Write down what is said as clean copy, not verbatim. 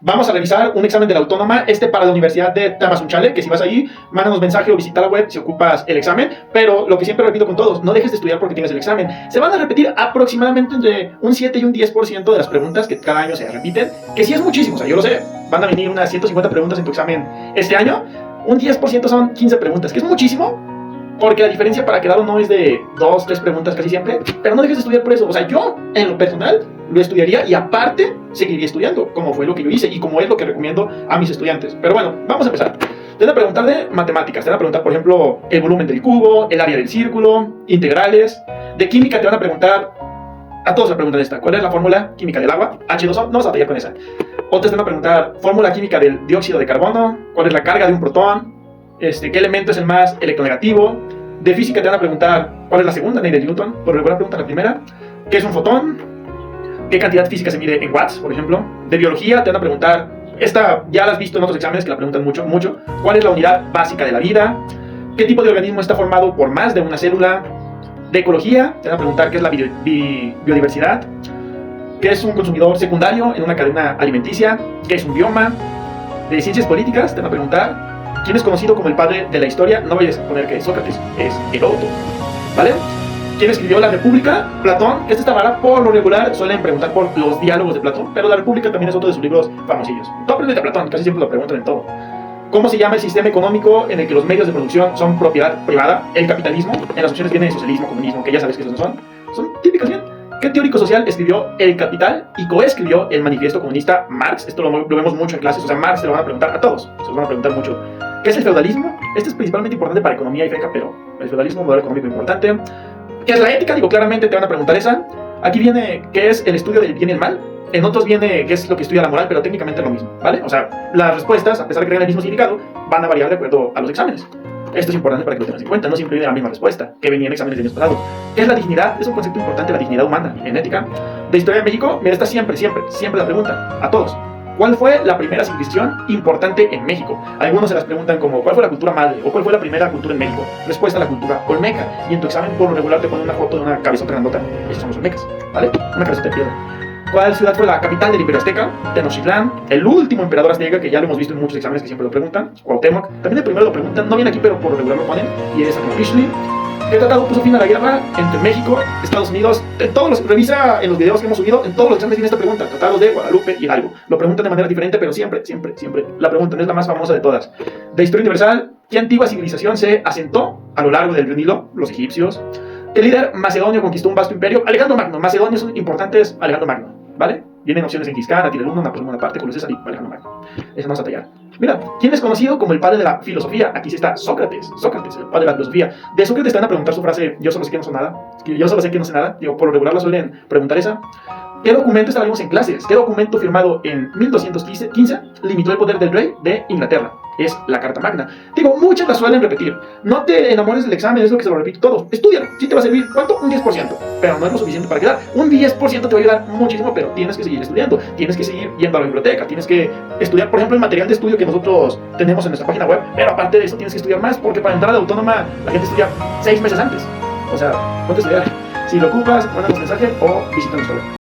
Vamos a revisar un examen de la autónoma, para la Universidad de Tamazunchale, que si vas ahí, mándanos mensaje o visita la web si ocupas el examen, pero lo que siempre repito con todos, no dejes de estudiar porque tienes el examen. Se van a repetir aproximadamente entre un 7 y un 10% de las preguntas que cada año se repiten, que sí es muchísimo, o sea, yo lo sé, van a venir unas 150 preguntas en tu examen este año, un 10% son 15 preguntas, que es muchísimo, porque la diferencia para quedar o no es de 2, 3 preguntas casi siempre, pero no dejes de estudiar por eso. O sea, yo, en lo personal, lo estudiaría y aparte seguiría estudiando, como fue lo que yo hice y como es lo que recomiendo a mis estudiantes. Pero bueno, vamos a empezar. Te van a preguntar de matemáticas, te van a preguntar, por ejemplo, el volumen del cubo, el área del círculo, integrales. De química te van a preguntar, a todos se preguntan esta, ¿cuál es la fórmula química del agua? H2O, no vas a batallar con esa. Otros te van a preguntar, fórmula química del dióxido de carbono, cuál es la carga de un protón, qué elemento es el más electronegativo. De física te van a preguntar cuál es la segunda ley de Newton, por regular pregunta la primera, qué es un fotón, qué cantidad física se mide en watts, por ejemplo. De biología te van a preguntar, esta ya la has visto en otros exámenes que la preguntan mucho, cuál es la unidad básica de la vida, qué tipo de organismo está formado por más de una célula. De ecología te van a preguntar qué es la biodiversidad, qué es un consumidor secundario en una cadena alimenticia, qué es un bioma. De ciencias políticas te van a preguntar ¿quién es conocido como el padre de la historia? No vayas a poner que es Sócrates, es Heródoto, ¿vale? ¿Quién escribió La República? Platón. Esta está rara, por lo regular suelen preguntar por los diálogos de Platón, pero La República también es otro de sus libros famosillos. Tú aprendes de Platón, casi siempre lo preguntan en todo. ¿Cómo se llama el sistema económico en el que los medios de producción son propiedad privada? El capitalismo. En las opciones viene socialismo, comunismo, que ya sabes que esos no son. Son típicas bien. ¿Qué teórico social escribió El Capital y coescribió el Manifiesto Comunista? Marx. Esto lo vemos mucho en clases, o sea, Marx se lo van a preguntar a todos, se lo van a preguntar mucho. ¿Qué es el feudalismo? Este es principalmente importante para economía y FECA, pero el feudalismo es un modelo económico importante. ¿Qué es la ética? Digo, claramente te van a preguntar esa. Aquí viene qué es el estudio del bien y el mal. En otros viene qué es lo que estudia la moral, pero técnicamente es lo mismo, ¿vale? O sea, las respuestas, a pesar de que tengan el mismo significado, van a variar de acuerdo a los exámenes. Esto es importante para que lo tengas en cuenta, no siempre viene la misma respuesta que venía en exámenes de años pasados. ¿Qué es la dignidad? Es un concepto importante, la dignidad humana, en ética. De historia de México, mira, está siempre la pregunta, a todos. ¿Cuál fue la primera civilización importante en México? Algunos se las preguntan como, ¿cuál fue la cultura madre? ¿O cuál fue la primera cultura en México? Respuesta, la cultura olmeca. Y en tu examen, por lo regular, te ponen una foto de una cabezota grandota. Esos son los olmecas, ¿vale? Una cabezota de piedra. ¿Cuál ciudad fue la capital del Imperio Azteca? Tenochtitlán. El último emperador azteca, que ya lo hemos visto en muchos exámenes que siempre lo preguntan, Cuauhtémoc. También el primero lo preguntan, no viene aquí, pero por lo regular lo ponen, y es Tenochtitlan. ¿Qué tratado puso fin a la guerra entre México, Estados Unidos? Revisa en los videos que hemos subido, en todos los exámenes viene esta pregunta, tratados de Guadalupe y Hidalgo. Lo preguntan de manera diferente, pero siempre la preguntan, es la más famosa de todas. De historia universal, ¿qué antigua civilización se asentó a lo largo del río Nilo? Los egipcios. ¿Qué líder macedonio conquistó un vasto imperio? Alejandro Magno. Macedonios son importantes, Alejandro Magno, ¿vale? Vienen opciones en Genghis Khan, Atila el I, Napoleón Bonaparte, Julio César y Alejandro Magno. Esa vamos a tallar. Mira, ¿quién es conocido como el padre de la filosofía? Aquí sí está Sócrates, el padre de la filosofía. De Sócrates te van a preguntar su frase, yo solo sé que no sé nada. Yo solo sé que no sé nada. Digo, por lo regular la suelen preguntar esa. ¿Qué documento, esta la vimos en clases, qué documento firmado en 1215 limitó el poder del rey de Inglaterra? Es la Carta Magna. Digo, muchas la suelen repetir. No te enamores del examen, es lo que se lo repito todos. Estúdialo, sí te va a servir. ¿Cuánto? Un 10%. Pero no es lo suficiente para quedar. Un 10% te va a ayudar muchísimo, pero tienes que seguir estudiando. Tienes que seguir yendo a la biblioteca. Tienes que estudiar, por ejemplo, el material de estudio que nosotros tenemos en nuestra página web. Pero aparte de eso, tienes que estudiar más, porque para entrar a la autónoma, la gente estudia 6 meses antes. O sea, ponte a estudiar. Si lo ocupas, mándanos mensaje o visita nuestra web.